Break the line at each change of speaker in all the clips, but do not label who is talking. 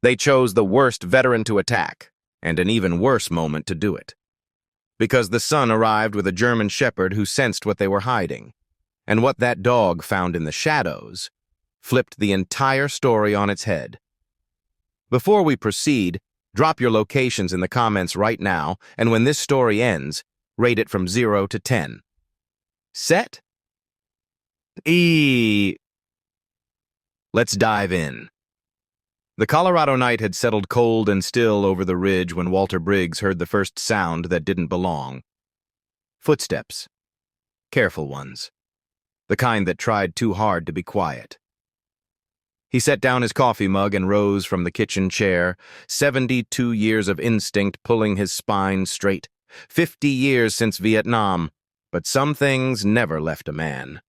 They chose the worst veteran to attack, and an even worse moment to do it. Because the son arrived with a German shepherd who sensed what they were hiding, and what that dog found in the shadows flipped the entire story on its head. Before we proceed, drop your locations in the comments right now, and when this story ends, rate it from 0 to 10. Set? Let's dive in. The Colorado night had settled cold and still over the ridge when Walter Briggs heard the first sound that didn't belong. Footsteps. Careful ones. The kind that tried too hard to be quiet. He set down his coffee mug and rose from the kitchen chair, 72 years of instinct pulling his spine straight, 50 years since Vietnam, but some things never left a man.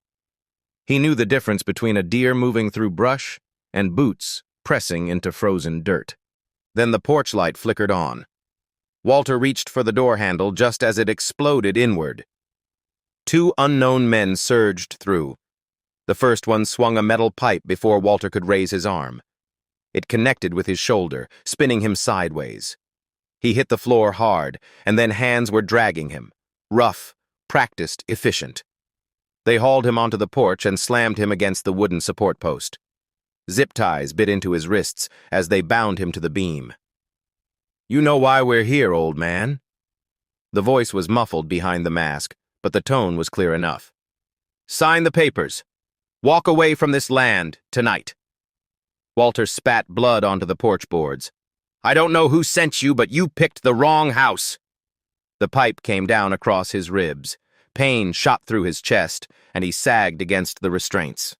He knew the difference between a deer moving through brush and boots pressing into frozen dirt. Then the porch light flickered on. Walter reached for the door handle just as it exploded inward. Two unknown men surged through. The first one swung a metal pipe before Walter could raise his arm. It connected with his shoulder, spinning him sideways. He hit the floor hard, and then hands were dragging him. Rough, practiced, efficient. They hauled him onto the porch and slammed him against the wooden support post. Zip ties bit into his wrists as they bound him to the beam. "You know why we're here, old man." The voice was muffled behind the mask, but the tone was clear enough. "Sign the papers. Walk away from this land, tonight." Walter spat blood onto the porch boards. "I don't know who sent you, but you picked the wrong house." The pipe came down across his ribs. Pain shot through his chest, and he sagged against the restraints.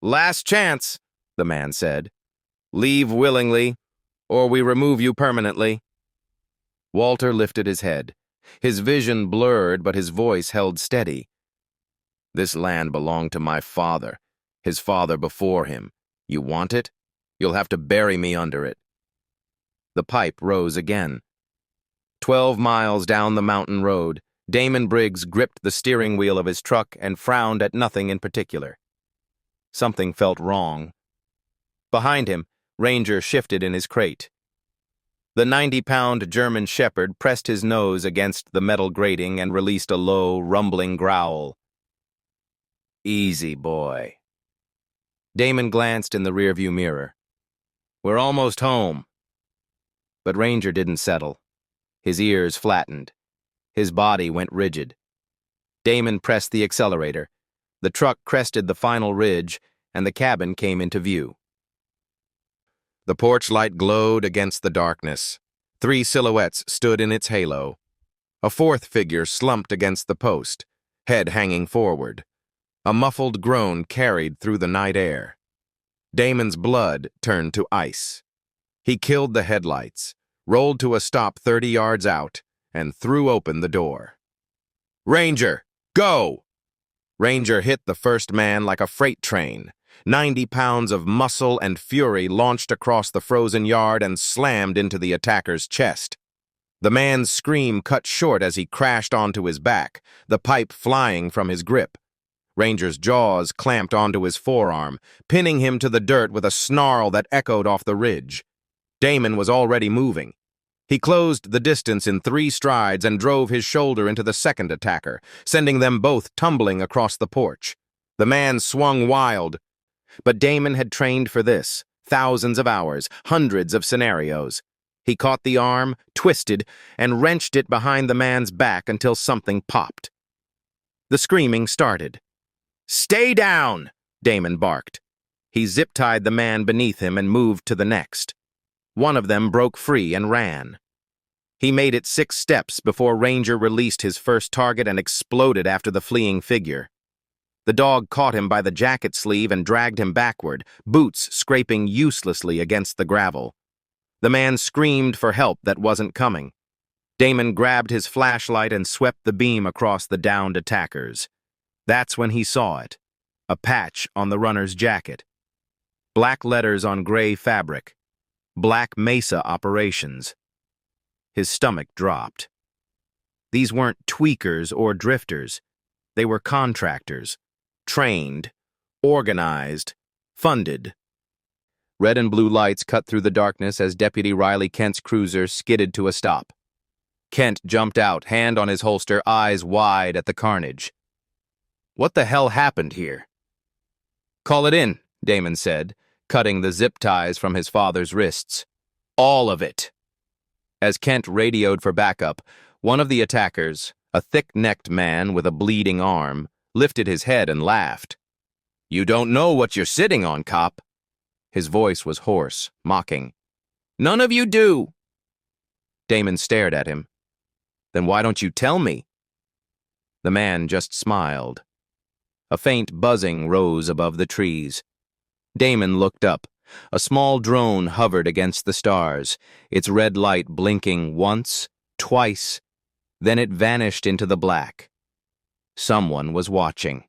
"Last chance," the man said. "Leave willingly, or we remove you permanently." Walter lifted his head. His vision blurred, but his voice held steady. "This land belonged to my father, his father before him. You want it? You'll have to bury me under it." The pipe rose again. 12 miles down the mountain road, Damon Briggs gripped the steering wheel of his truck and frowned at nothing in particular. Something felt wrong. Behind him, Ranger shifted in his crate. The 90-pound German shepherd pressed his nose against the metal grating and released a low, rumbling growl. "Easy, boy." Damon glanced in the rearview mirror. "We're almost home." But Ranger didn't settle. His ears flattened. His body went rigid. Damon pressed the accelerator. The truck crested the final ridge, and the cabin came into view. The porch light glowed against the darkness. 3 silhouettes stood in its halo. A fourth figure slumped against the post, head hanging forward. A muffled groan carried through the night air. Damon's blood turned to ice. He killed the headlights, rolled to a stop 30 yards out, and threw open the door. "Ranger, go!" Ranger hit the first man like a freight train. 90 pounds of muscle and fury launched across the frozen yard and slammed into the attacker's chest. The man's scream cut short as he crashed onto his back, the pipe flying from his grip. Ranger's jaws clamped onto his forearm, pinning him to the dirt with a snarl that echoed off the ridge. Damon was already moving. He closed the distance in 3 strides and drove his shoulder into the second attacker, sending them both tumbling across the porch. The man swung wild. But Damon had trained for this. Thousands of hours, hundreds of scenarios. He caught the arm, twisted, and wrenched it behind the man's back until something popped. The screaming started. "Stay down!" Damon barked. He zip-tied the man beneath him and moved to the next. One of them broke free and ran. He made it 6 steps before Ranger released his first target and exploded after the fleeing figure. The dog caught him by the jacket sleeve and dragged him backward, boots scraping uselessly against the gravel. The man screamed for help that wasn't coming. Damon grabbed his flashlight and swept the beam across the downed attackers. That's when he saw it. A patch on the runner's jacket. Black letters on gray fabric. Black Mesa Operations. His stomach dropped. These weren't tweakers or drifters. They were contractors. Trained. Organized. Funded. Red and blue lights cut through the darkness as Deputy Riley Kent's cruiser skidded to a stop. Kent jumped out, hand on his holster, eyes wide at the carnage. What the hell happened here? Call it in, Damon said, cutting the zip ties from his father's wrists. All of it. As Kent radioed for backup, one of the attackers, a thick-necked man with a bleeding arm, lifted his head and laughed. You don't know what you're sitting on, cop. His voice was hoarse, mocking. None of you do. Damon stared at him. Then why don't you tell me? The man just smiled. A faint buzzing rose above the trees. Damon looked up. A small drone hovered against the stars, its red light blinking once, twice, then it vanished into the black. Someone was watching.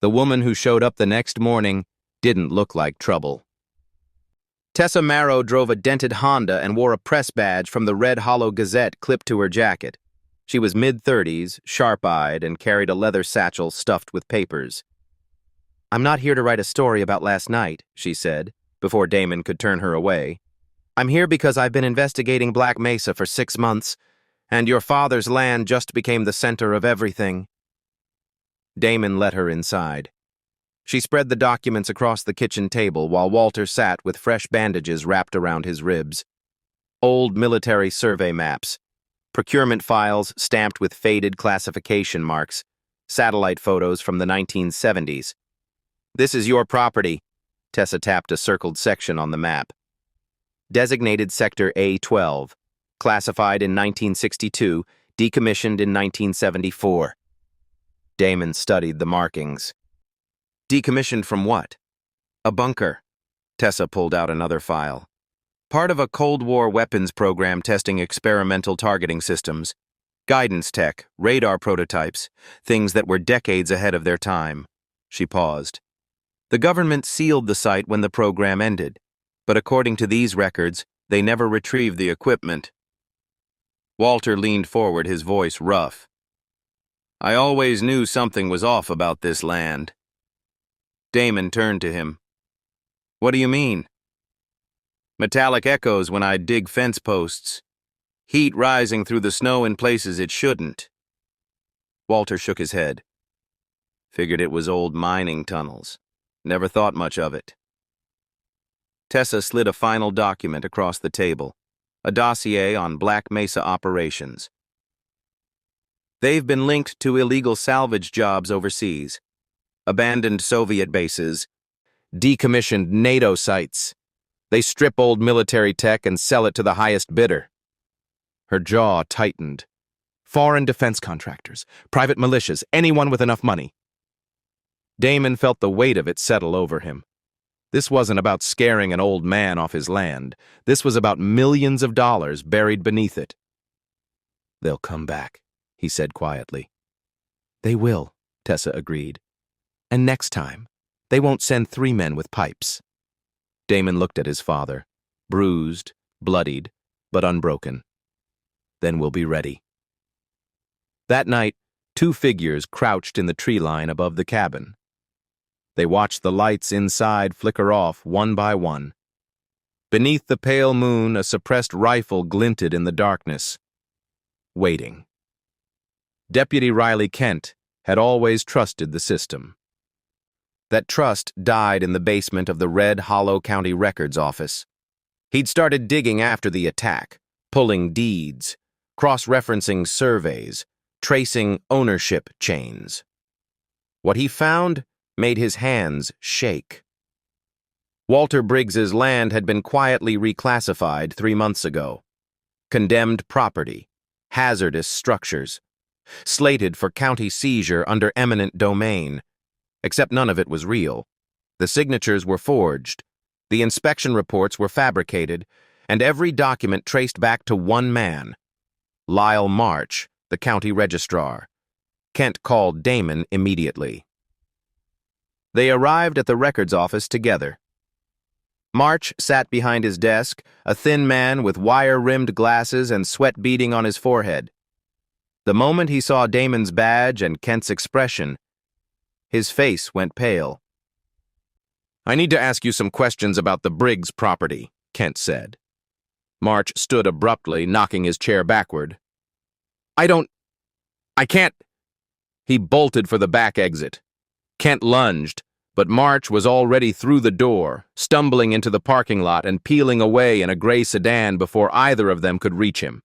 The woman who showed up the next morning didn't look like trouble. Tessa Marrow drove a dented Honda and wore a press badge from the Red Hollow Gazette clipped to her jacket. She was mid-30s, sharp-eyed, and carried a leather satchel stuffed with papers. I'm not here to write a story about last night, she said, before Damon could turn her away. I'm here because I've been investigating Black Mesa for 6 months, and your father's land just became the center of everything. Damon let her inside. She spread the documents across the kitchen table while Walter sat with fresh bandages wrapped around his ribs. Old military survey maps, procurement files stamped with faded classification marks, satellite photos from the 1970s. This is your property. Tessa tapped a circled section on the map. Designated Sector A-12, classified in 1962, decommissioned in 1974. Damon studied the markings. Decommissioned from what? A bunker. Tessa pulled out another file. Part of a Cold War weapons program testing experimental targeting systems. Guidance tech, radar prototypes, things that were decades ahead of their time. She paused. The government sealed the site when the program ended, but according to these records, they never retrieved the equipment. Walter leaned forward, his voice rough. I always knew something was off about this land. Damon turned to him. What do you mean? Metallic echoes when I dig fence posts. Heat rising through the snow in places it shouldn't. Walter shook his head. Figured it was old mining tunnels. Never thought much of it. Tessa slid a final document across the table, a dossier on Black Mesa operations. They've been linked to illegal salvage jobs overseas, abandoned Soviet bases, decommissioned NATO sites. They strip old military tech and sell it to the highest bidder. Her jaw tightened. Foreign defense contractors, private militias, anyone with enough money. Damon felt the weight of it settle over him. This wasn't about scaring an old man off his land. This was about millions of dollars buried beneath it. They'll come back, he said quietly. They will, Tessa agreed. And next time, they won't send 3 men with pipes. Damon looked at his father, bruised, bloodied, but unbroken. Then we'll be ready. That night, 2 figures crouched in the tree line above the cabin. They watched the lights inside flicker off one by one. Beneath the pale moon, a suppressed rifle glinted in the darkness. Waiting. Deputy Riley Kent had always trusted the system. That trust died in the basement of the Red Hollow County Records Office. He'd started digging after the attack, pulling deeds, cross-referencing surveys, tracing ownership chains. What he found made his hands shake. Walter Briggs's land had been quietly reclassified 3 months ago. Condemned property, hazardous structures, slated for county seizure under eminent domain, except none of it was real. The signatures were forged, the inspection reports were fabricated, and every document traced back to one man, Lyle March, the county registrar. Kent called Damon immediately. They arrived at the records office together. March sat behind his desk, a thin man with wire-rimmed glasses and sweat beading on his forehead. The moment he saw Damon's badge and Kent's expression, his face went pale. I need to ask you some questions about the Briggs property, Kent said. March stood abruptly, knocking his chair backward. I can't. He bolted for the back exit. Kent lunged, but March was already through the door, stumbling into the parking lot and peeling away in a gray sedan before either of them could reach him.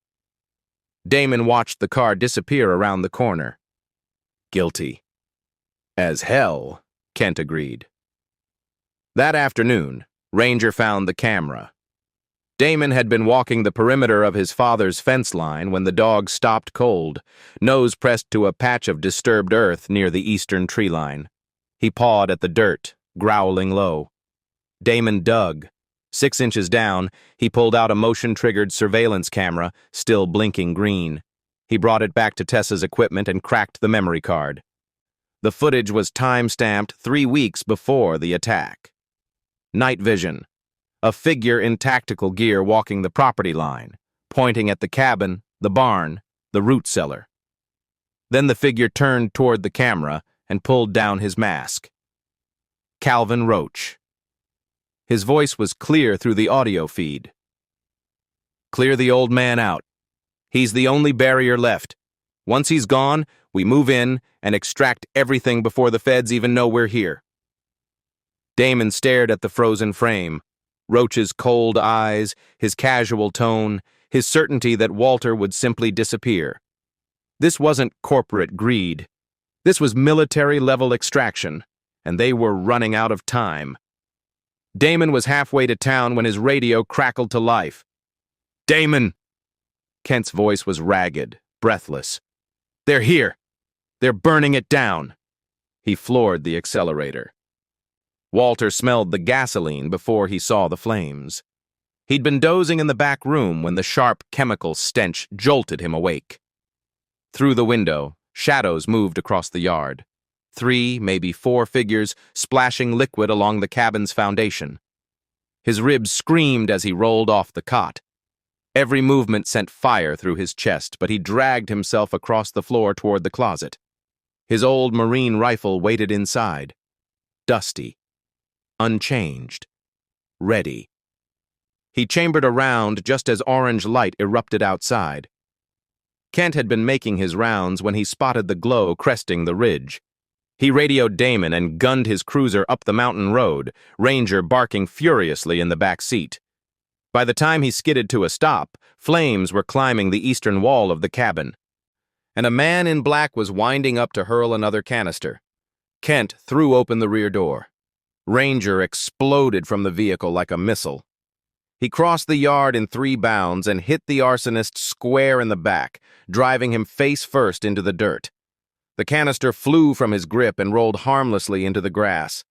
Damon watched the car disappear around the corner. Guilty. As hell, Kent agreed. That afternoon, Ranger found the camera. Damon had been walking the perimeter of his father's fence line when the dog stopped cold, nose pressed to a patch of disturbed earth near the eastern tree line. He pawed at the dirt, growling low. Damon dug. 6 inches down, he pulled out a motion-triggered surveillance camera, still blinking green. He brought it back to Tessa's equipment and cracked the memory card. The footage was time-stamped 3 weeks before the attack. Night vision. A figure in tactical gear walking the property line, pointing at the cabin, the barn, the root cellar. Then the figure turned toward the camera and pulled down his mask. Calvin Roach. His voice was clear through the audio feed. Clear the old man out. He's the only barrier left. Once he's gone, we move in and extract everything before the feds even know we're here. Damon stared at the frozen frame. Roach's cold eyes, his casual tone, his certainty that Walter would simply disappear. This wasn't corporate greed. This was military-level extraction, and they were running out of time. Damon was halfway to town when his radio crackled to life. "Damon!" Kent's voice was ragged, breathless. "They're here! They're burning it down!" He floored the accelerator. Walter smelled the gasoline before he saw the flames. He'd been dozing in the back room when the sharp chemical stench jolted him awake. Through the window, shadows moved across the yard. 3, maybe 4 figures splashing liquid along the cabin's foundation. His ribs screamed as he rolled off the cot. Every movement sent fire through his chest, but he dragged himself across the floor toward the closet. His old Marine rifle waited inside. Dusty. Unchanged. Ready. He chambered around just as orange light erupted outside. Kent had been making his rounds when he spotted the glow cresting the ridge. He radioed Damon and gunned his cruiser up the mountain road, Ranger barking furiously in the back seat. By the time he skidded to a stop, flames were climbing the eastern wall of the cabin, and a man in black was winding up to hurl another canister. Kent threw open the rear door. Ranger exploded from the vehicle like a missile. He crossed the yard in 3 bounds and hit the arsonist square in the back, driving him face first into the dirt. The canister flew from his grip and rolled harmlessly into the grass.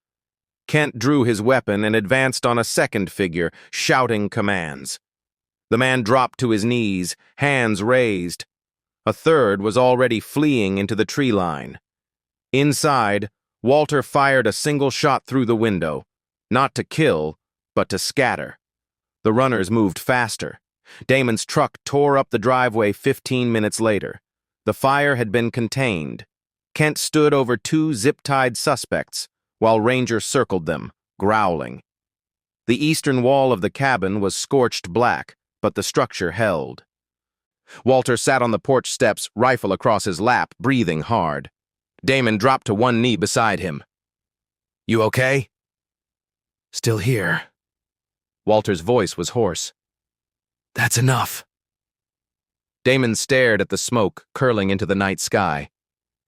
Kent drew his weapon and advanced on a second figure, shouting commands. The man dropped to his knees, hands raised. A third was already fleeing into the tree line. Inside, Walter fired a single shot through the window, not to kill, but to scatter. The runners moved faster. Damon's truck tore up the driveway 15 minutes later. The fire had been contained. Kent stood over 2 zip-tied suspects, while Ranger circled them, growling. The eastern wall of the cabin was scorched black, but the structure held. Walter sat on the porch steps, rifle across his lap, breathing hard. Damon dropped to one knee beside him. "You okay?" "Still here." Walter's voice was hoarse. "That's enough." Damon stared at the smoke curling into the night sky.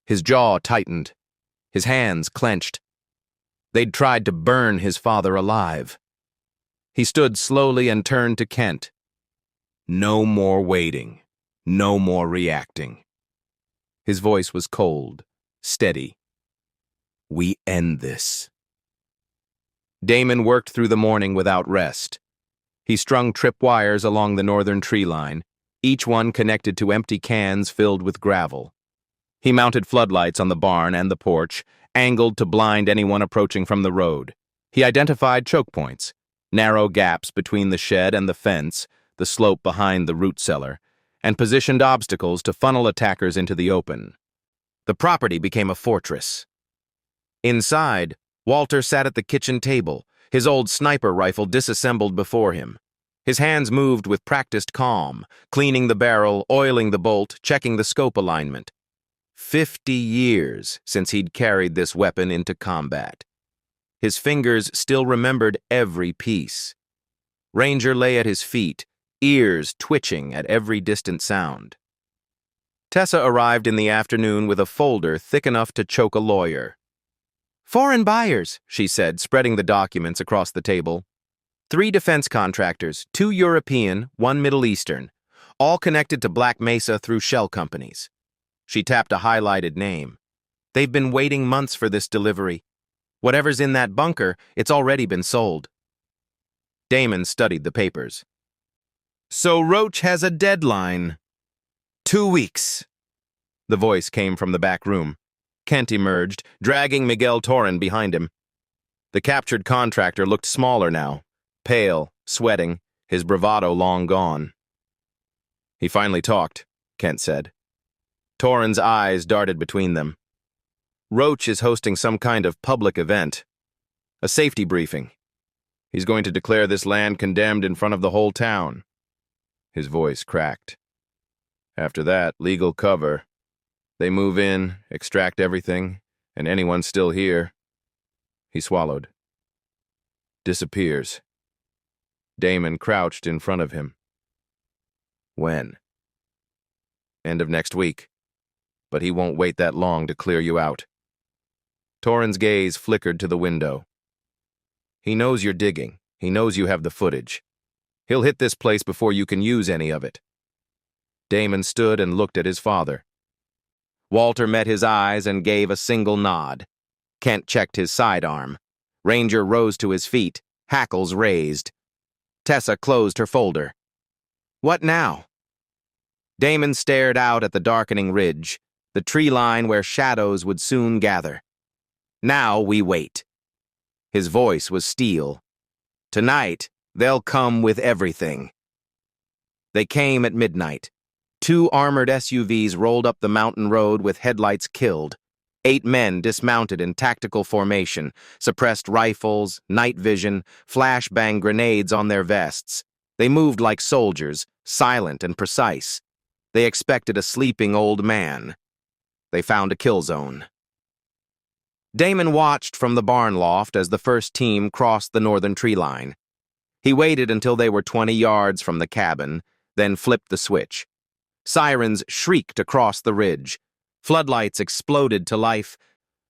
His jaw tightened. His hands clenched. They'd tried to burn his father alive. He stood slowly and turned to Kent. "No more waiting. No more reacting." His voice was cold, steady. "We end this." Damon worked through the morning without rest. He strung tripwires along the northern tree line, each one connected to empty cans filled with gravel. He mounted floodlights on the barn and the porch, angled to blind anyone approaching from the road. He identified choke points, narrow gaps between the shed and the fence, the slope behind the root cellar, and positioned obstacles to funnel attackers into the open. The property became a fortress. Inside, Walter sat at the kitchen table, His old sniper rifle disassembled before him. His hands moved with practiced calm, cleaning the barrel, oiling the bolt, checking the scope alignment. 50 years since he'd carried this weapon into combat. His fingers still remembered every piece. Ranger lay at his feet, ears twitching at every distant sound. Tessa arrived in the afternoon with a folder thick enough to choke a lawyer. "Foreign buyers," she said, spreading the documents across the table. 3 defense contractors, 2 European, 1 Middle Eastern, all connected to Black Mesa through shell companies. She tapped a highlighted name. They've been waiting months for this delivery. Whatever's in that bunker, it's already been sold. Damon studied the papers. "So Roach has a deadline. 2 weeks." The voice came from the back room. Kent emerged, dragging Miguel Torren behind him. The captured contractor looked smaller now, pale, sweating, his bravado long gone. "He finally talked," Kent said. Torren's eyes darted between them. "Roach is hosting some kind of public event. A safety briefing. He's going to declare this land condemned in front of the whole town." His voice cracked. "After that, legal cover. They move in, extract everything, and anyone still here." He swallowed. "Disappears." Damon crouched in front of him. "When?" "End of next week. But he won't wait that long to clear you out." Torren's gaze flickered to the window. "He knows you're digging. He knows you have the footage. He'll hit this place before you can use any of it." Damon stood and looked at his father. Walter met his eyes and gave a single nod. Kent checked his sidearm. Ranger rose to his feet, hackles raised. Tessa closed her folder. "What now?" Damon stared out at the darkening ridge, the tree line where shadows would soon gather. "Now we wait." His voice was steel. "Tonight, they'll come with everything." They came at midnight. 2 armored SUVs rolled up the mountain road with headlights killed. 8 men dismounted in tactical formation, suppressed rifles, night vision, flashbang grenades on their vests. They moved like soldiers, silent and precise. They expected a sleeping old man. They found a kill zone. Damon watched from the barn loft as the first team crossed the northern tree line. He waited until they were 20 yards from the cabin, then flipped the switch. Sirens shrieked across the ridge. Floodlights exploded to life,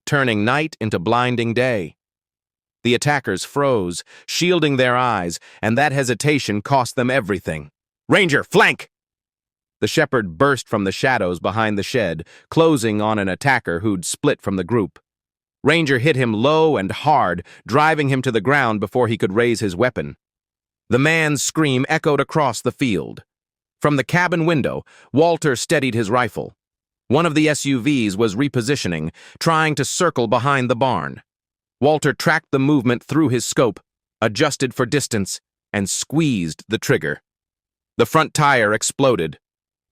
turning night into blinding day. The attackers froze, shielding their eyes, and that hesitation cost them everything. "Ranger, flank!" The shepherd burst from the shadows behind the shed, closing on an attacker who'd split from the group. Ranger hit him low and hard, driving him to the ground before he could raise his weapon. The man's scream echoed across the field. From the cabin window, Walter steadied his rifle. One of the SUVs was repositioning, trying to circle behind the barn. Walter tracked the movement through his scope, adjusted for distance, and squeezed the trigger. The front tire exploded.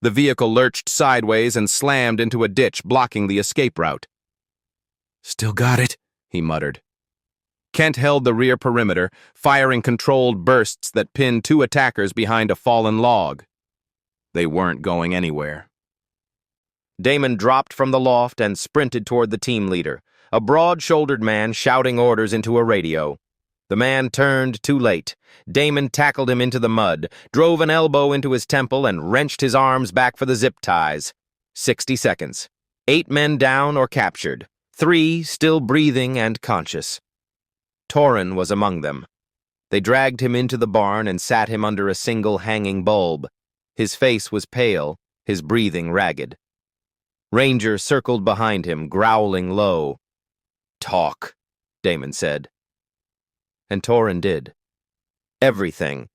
The vehicle lurched sideways and slammed into a ditch, blocking the escape route. "Still got it," he muttered. Kent held the rear perimeter, firing controlled bursts that pinned 2 attackers behind a fallen log. They weren't going anywhere. Damon dropped from the loft and sprinted toward the team leader, a broad-shouldered man shouting orders into a radio. The man turned too late. Damon tackled him into the mud, drove an elbow into his temple, and wrenched his arms back for the zip ties. 60 seconds. 8 men down or captured. 3 still breathing and conscious. Torren was among them. They dragged him into the barn and sat him under a single hanging bulb. His face was pale, his breathing ragged. Ranger circled behind him, growling low. "Talk," Damon said. And Torren did. Everything.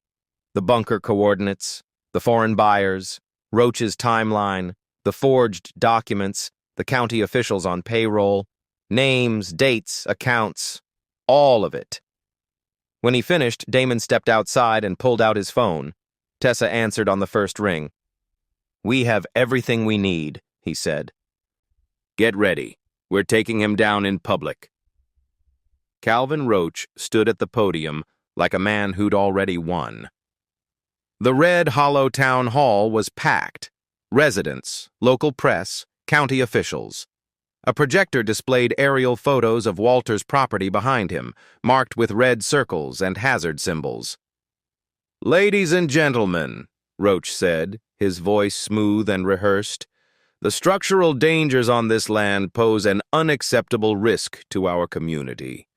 The bunker coordinates, the foreign buyers, Roach's timeline, the forged documents, the county officials on payroll, names, dates, accounts, all of it. When he finished, Damon stepped outside and pulled out his phone. Tessa answered on the first ring. "We have everything we need," he said. "Get ready. We're taking him down in public." Calvin Roach stood at the podium like a man who'd already won. The Red Hollow Town Hall was packed. Residents, local press, county officials. A projector displayed aerial photos of Walter's property behind him, marked with red circles and hazard symbols. "Ladies and gentlemen," Roach said, his voice smooth and rehearsed, "the structural dangers on this land pose an unacceptable risk to our community.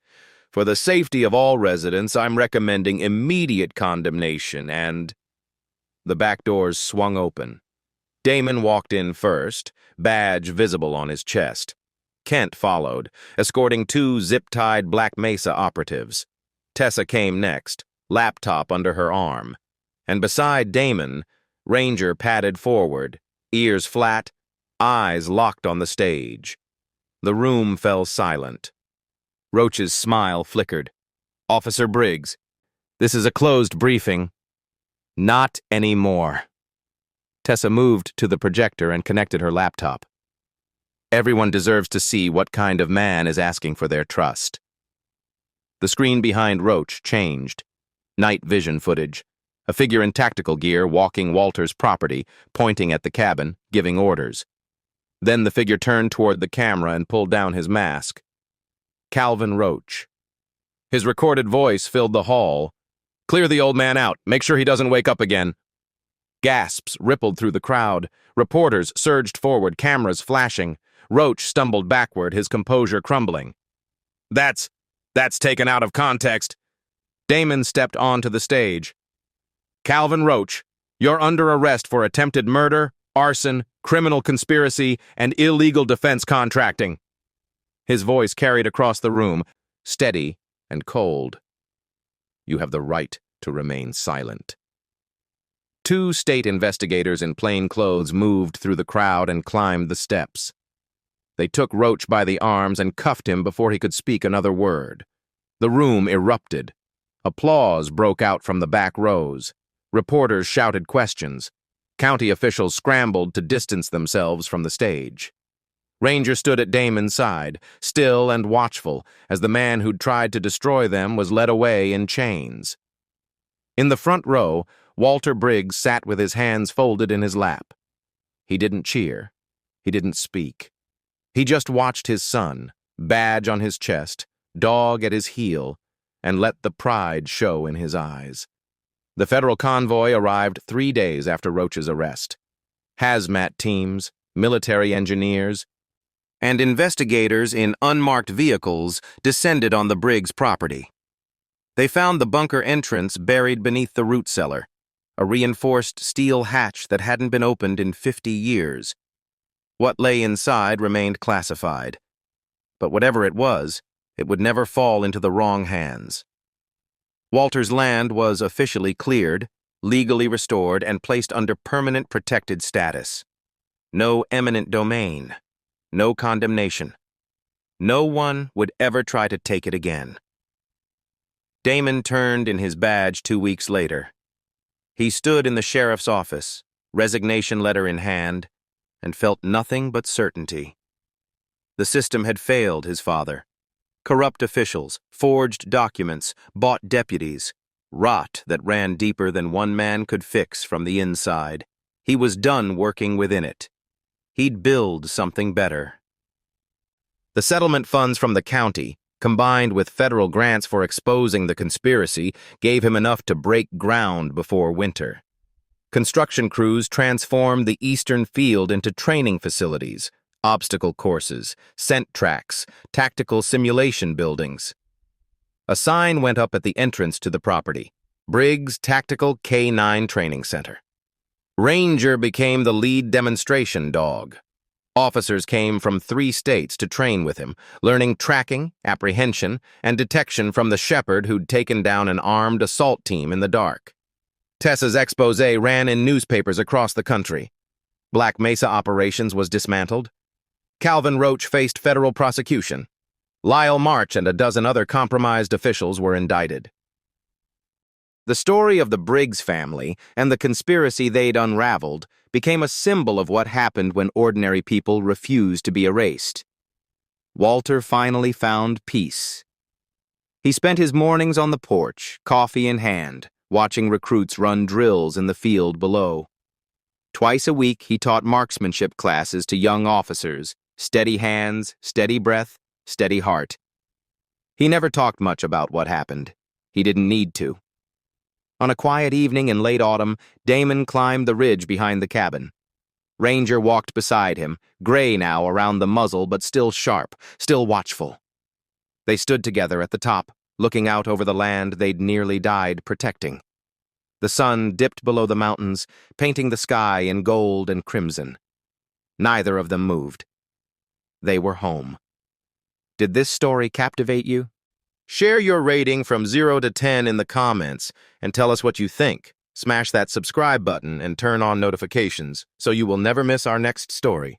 For the safety of all residents, I'm recommending immediate condemnation and—" The back doors swung open. Damon walked in first, badge visible on his chest. Kent followed, escorting two zip-tied Black Mesa operatives. Tessa came next, laptop under her arm. And beside Damon, Ranger padded forward, ears flat, eyes locked on the stage. The room fell silent. Roach's smile flickered. "Officer Briggs, this is a closed briefing." "Not anymore." Tessa moved to the projector and connected her laptop. "Everyone deserves to see what kind of man is asking for their trust." The screen behind Roach changed. Night vision footage. A figure in tactical gear walking Walter's property, pointing at the cabin, giving orders. Then the figure turned toward the camera and pulled down his mask. Calvin Roach. His recorded voice filled the hall. "Clear the old man out. Make sure he doesn't wake up again." Gasps rippled through the crowd. Reporters surged forward, cameras flashing. Roach stumbled backward, his composure crumbling. That's taken out of context." Damon stepped onto the stage. "Calvin Roach, you're under arrest for attempted murder, arson, criminal conspiracy, and illegal defense contracting." His voice carried across the room, steady and cold. "You have the right to remain silent." Two state investigators in plain clothes moved through the crowd and climbed the steps. They took Roach by the arms and cuffed him before he could speak another word. The room erupted. Applause broke out from the back rows. Reporters shouted questions. County officials scrambled to distance themselves from the stage. Ranger stood at Damon's side, still and watchful, as the man who'd tried to destroy them was led away in chains. In the front row, Walter Briggs sat with his hands folded in his lap. He didn't cheer. He didn't speak. He just watched his son, badge on his chest, dog at his heel, and let the pride show in his eyes. The federal convoy arrived 3 days after Roach's arrest. Hazmat teams, military engineers, and investigators in unmarked vehicles descended on the Briggs property. They found the bunker entrance buried beneath the root cellar, a reinforced steel hatch that hadn't been opened in 50 years. What lay inside remained classified. But whatever it was, it would never fall into the wrong hands. Walter's land was officially cleared, legally restored, and placed under permanent protected status. No eminent domain. No condemnation. No one would ever try to take it again. Damon turned in his badge 2 weeks later. He stood in the sheriff's office, resignation letter in hand, and felt nothing but certainty. The system had failed his father. Corrupt officials, forged documents, bought deputies, rot that ran deeper than one man could fix from the inside. He was done working within it. He'd build something better. The settlement funds from the county, combined with federal grants for exposing the conspiracy, gave him enough to break ground before winter. Construction crews transformed the eastern field into training facilities, obstacle courses, scent tracks, tactical simulation buildings. A sign went up at the entrance to the property, Briggs Tactical K-9 Training Center. Ranger became the lead demonstration dog. Officers came from 3 states to train with him, learning tracking, apprehension, and detection from the shepherd who'd taken down an armed assault team in the dark. Tessa's expose ran in newspapers across the country. Black Mesa Operations was dismantled. Calvin Roach faced federal prosecution. Lyle March and a dozen other compromised officials were indicted. The story of the Briggs family and the conspiracy they'd unraveled became a symbol of what happened when ordinary people refused to be erased. Walter finally found peace. He spent his mornings on the porch, coffee in hand, watching recruits run drills in the field below. Twice a week, he taught marksmanship classes to young officers, steady hands, steady breath, steady heart. He never talked much about what happened. He didn't need to. On a quiet evening in late autumn, Damon climbed the ridge behind the cabin. Ranger walked beside him, gray now around the muzzle but still sharp, still watchful. They stood together at the top, looking out over the land they'd nearly died protecting. The sun dipped below the mountains, painting the sky in gold and crimson. Neither of them moved. They were home. Did this story captivate you? Share your rating from 0 to 10 in the comments and tell us what you think. Smash that subscribe button and turn on notifications so you will never miss our next story.